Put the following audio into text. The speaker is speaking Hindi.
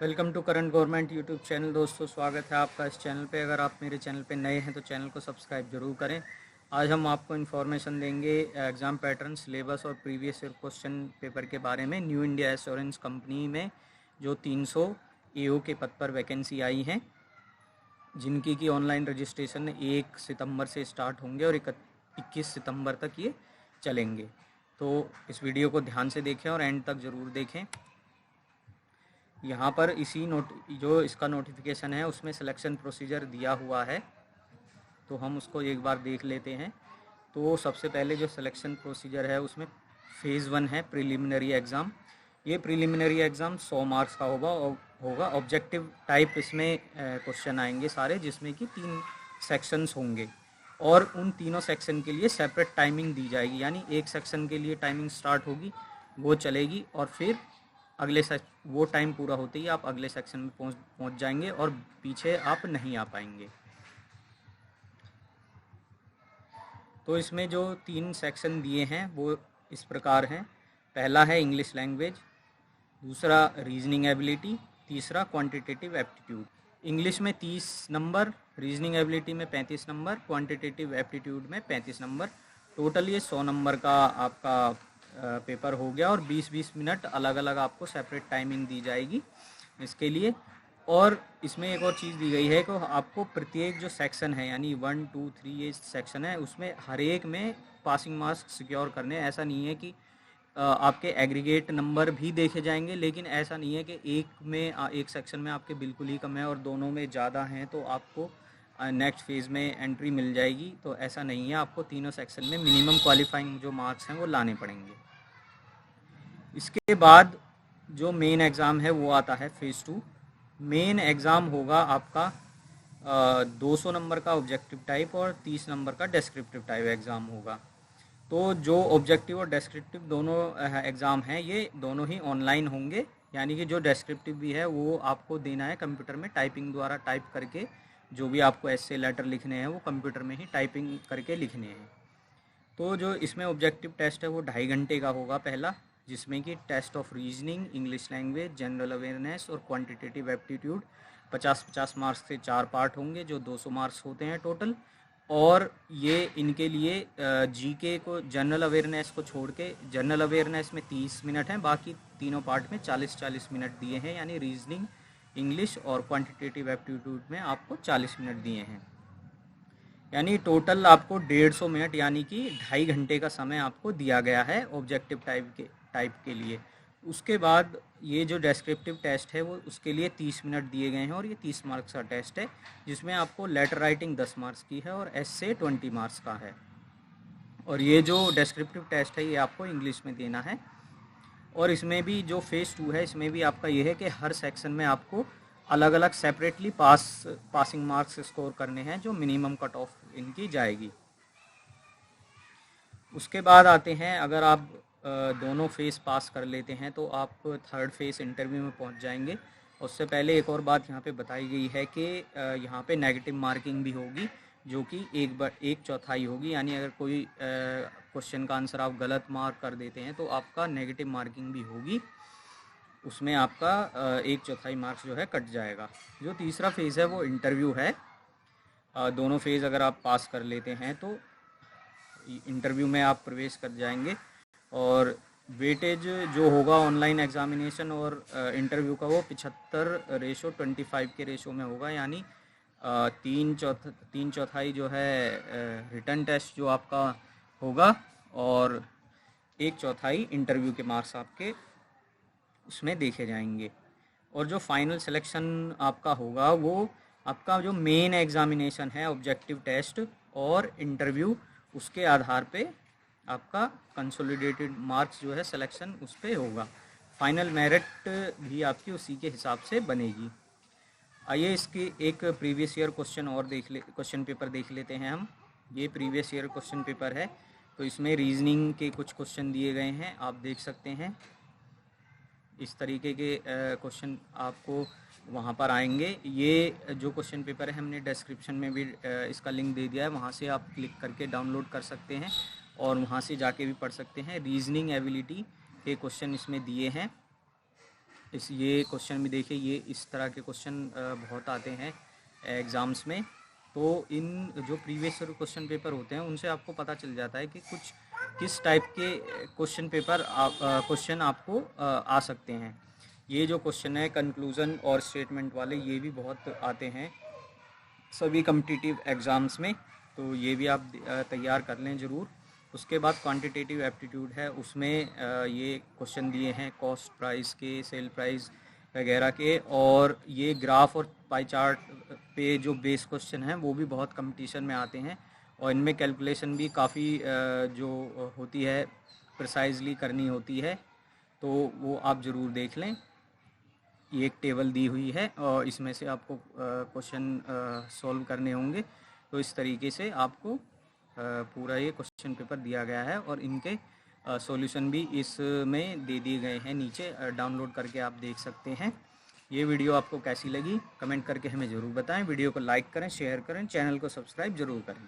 Welcome to current government YouTube channel. दोस्तों, स्वागत है आपका इस चैनल पे। अगर आप मेरे चैनल पे नए हैं तो चैनल को सब्सक्राइब जरूर करें। आज हम आपको इन्फॉर्मेशन देंगे एग्ज़ाम पैटर्न, सिलेबस और प्रीवियस ईयर क्वेश्चन पेपर के बारे में। न्यू इंडिया एश्योरेंस कंपनी में जो 300 एओ के पद पर वैकेंसी आई हैं, जिनकी की ऑनलाइन रजिस्ट्रेशन 1 सितंबर से स्टार्ट होंगे और 21 सितंबर तक ये चलेंगे। तो इस वीडियो को ध्यान से देखें और एंड तक ज़रूर देखें। यहाँ पर जो इसका नोटिफिकेशन है उसमें सिलेक्शन प्रोसीजर दिया हुआ है, तो हम उसको एक बार देख लेते हैं। तो सबसे पहले जो सिलेक्शन प्रोसीजर है उसमें फ़ेज़ 1 है प्रिलिमिनरी एग्ज़ाम। ये प्रिलिमिनरी एग्ज़ाम 100 मार्क्स का होगा। ऑब्जेक्टिव टाइप इसमें क्वेश्चन आएंगे सारे, जिसमें कि 3 सेक्शंस होंगे और उन तीनों सेक्शन के लिए सेपरेट टाइमिंग दी जाएगी। यानी एक सेक्शन के लिए टाइमिंग स्टार्ट होगी, वो चलेगी, और फिर वो टाइम पूरा होते ही आप अगले सेक्शन में पहुंच जाएंगे और पीछे आप नहीं आ पाएंगे। तो इसमें जो 3 सेक्शन दिए हैं वो इस प्रकार हैं। पहला है इंग्लिश लैंग्वेज, दूसरा रीजनिंग एबिलिटी, तीसरा क्वांटिटेटिव एप्टीट्यूड। इंग्लिश में 30 नंबर, रीजनिंग एबिलिटी में 35 नंबर, क्वांटिटेटिव एप्टीट्यूड में 35 नंबर। टोटल ये 100 नंबर का आपका पेपर हो गया और 20-20 मिनट अलग अलग आपको सेपरेट टाइमिंग दी जाएगी इसके लिए। और इसमें एक और चीज़ दी गई है कि आपको प्रत्येक जो सेक्शन है, यानी 1, 2, 3 ये सेक्शन है, उसमें हर एक में पासिंग मार्क्स सिक्योर करने। ऐसा नहीं है कि आपके एग्रीगेट नंबर भी देखे जाएंगे, लेकिन ऐसा नहीं है कि एक सेक्शन में आपके बिल्कुल ही कम है और दोनों में ज़्यादा हैं तो आपको नेक्स्ट फेज़ में एंट्री मिल जाएगी। तो ऐसा नहीं है, आपको तीनों सेक्शन में मिनिमम क्वालिफाइंग जो मार्क्स हैं वो लाने पड़ेंगे। इसके बाद जो मेन एग्ज़ाम है वो आता है फ़ेज़ 2। मेन एग्ज़ाम होगा आपका 200 नंबर का ऑब्जेक्टिव टाइप और 30 नंबर का डिस्क्रिप्टिव टाइप एग्ज़ाम होगा। तो जो ऑब्जेक्टिव और डिस्क्रिप्टिव दोनों एग्ज़ाम हैं, ये दोनों ही ऑनलाइन होंगे। यानी कि जो डिस्क्रिप्टिव भी है वो आपको देना है कंप्यूटर में टाइपिंग द्वारा, टाइप करके। जो भी आपको ऐसे लेटर लिखने हैं वो कंप्यूटर में ही टाइपिंग करके लिखने हैं। तो जो इसमें ऑब्जेक्टिव टेस्ट है वो 2.5 घंटे का होगा पहला, जिसमें कि test of reasoning, English language, general awareness और क्वांटिटेटिव एप्टीट्यूड 50-50 मार्क्स से 4 पार्ट होंगे, जो 200 मार्क्स होते हैं टोटल। और ये इनके लिए जीके को, जनरल अवेयरनेस को छोड़ के, जनरल अवेयरनेस में 30 मिनट हैं, बाकी तीनों पार्ट में 40-40 मिनट दिए हैं। यानी रीजनिंग, इंग्लिश और क्वांटिटेटिव एप्टीट्यूड में आपको 40 मिनट दिए हैं। यानी टोटल आपको 150 मिनट, यानी कि 2.5 घंटे का समय आपको दिया गया है ऑब्जेक्टिव टाइप के लिए। उसके बाद ये जो डेस्क्रिप्टिव टेस्ट है वो उसके लिए 30 मिनट दिए गए हैं और ये 30 मार्क्स का टेस्ट है, जिसमें आपको लेटर राइटिंग 10 मार्क्स की है और एस्से 20 मार्क्स का है। और ये जो डेस्क्रिप्टिव टेस्ट है ये आपको इंग्लिश में देना है। और इसमें भी जो फ़ेज़ 2 है, इसमें भी आपका ये है कि हर सेक्शन में आपको अलग अलग सेपरेटली पासिंग मार्क्स स्कोर करने हैं, जो मिनिमम कट ऑफ इनकी जाएगी। उसके बाद आते हैं, अगर आप दोनों फेज़ पास कर लेते हैं तो आप थर्ड फेज़ इंटरव्यू में पहुंच जाएंगे। उससे पहले एक और बात यहाँ पे बताई गई है कि यहाँ पे नेगेटिव मार्किंग भी होगी, जो कि 1/4 होगी। यानी अगर कोई क्वेश्चन का आंसर आप गलत मार्क कर देते हैं तो आपका नेगेटिव मार्किंग भी होगी, उसमें आपका 1/4 मार्क्स जो है कट जाएगा। जो तीसरा फेज़ है वो इंटरव्यू है। दोनों फेज़ अगर आप पास कर लेते हैं तो इंटरव्यू में आप प्रवेश कर जाएंगे। और वेटेज जो होगा ऑनलाइन एग्जामिनेशन और इंटरव्यू का, वो 75:25 के रेशो में होगा। यानी 3/4 जो है रिटर्न टेस्ट जो आपका होगा और 1/4 इंटरव्यू के मार्क्स आपके उसमें देखे जाएंगे। और जो फाइनल सिलेक्शन आपका होगा वो आपका जो मेन एग्जामिनेशन है, ऑब्जेक्टिव टेस्ट और इंटरव्यू, उसके आधार पे आपका कंसोलिडेटेड मार्क्स जो है सिलेक्शन उस पर होगा। फाइनल मेरिट भी आपकी उसी के हिसाब से बनेगी। आइए इसके एक प्रीवियस ईयर क्वेश्चन पेपर देख लेते हैं हम। ये प्रीवियस ईयर क्वेश्चन पेपर है, तो इसमें रीजनिंग के कुछ क्वेश्चन दिए गए हैं, आप देख सकते हैं। इस तरीके के क्वेश्चन आपको वहाँ पर आएंगे। ये जो क्वेश्चन पेपर है हमने डिस्क्रिप्शन में भी इसका लिंक दे दिया है, वहाँ से आप क्लिक करके डाउनलोड कर सकते हैं और वहाँ से जाके भी पढ़ सकते हैं। रीजनिंग एबिलिटी के क्वेश्चन इसमें दिए हैं। ये क्वेश्चन भी देखिए, ये इस तरह के क्वेश्चन बहुत आते हैं एग्ज़ाम्स में। तो इन जो प्रीवियस ईयर क्वेश्चन पेपर होते हैं उनसे आपको पता चल जाता है कि कुछ किस टाइप के क्वेश्चन आपको आ सकते हैं। ये जो क्वेश्चन है कंक्लूज़न और स्टेटमेंट वाले, ये भी बहुत आते हैं सभी कम्पिटिटिव एग्ज़ाम्स में, तो ये भी आप तैयार कर लें ज़रूर। उसके बाद क्वांटिटेटिव एप्टीट्यूड है, उसमें ये क्वेश्चन दिए हैं कॉस्ट प्राइस के, सेल प्राइस वगैरह के, और ये ग्राफ और पाई चार्ट पे जो बेस क्वेश्चन हैं वो भी बहुत कंपटीशन में आते हैं, और इनमें कैलकुलेशन भी काफ़ी जो होती है प्रिसाइजली करनी होती है, तो वो आप ज़रूर देख लें। ये एक टेबल दी हुई है और इसमें से आपको क्वेश्चन सॉल्व करने होंगे। तो इस तरीके से आपको पूरा ये क्वेश्चन पेपर दिया गया है, और इनके सॉल्यूशन भी इसमें दे दिए गए हैं नीचे, डाउनलोड करके आप देख सकते हैं। ये वीडियो आपको कैसी लगी कमेंट करके हमें ज़रूर बताएं। वीडियो को लाइक करें, शेयर करें, चैनल को सब्सक्राइब ज़रूर करें।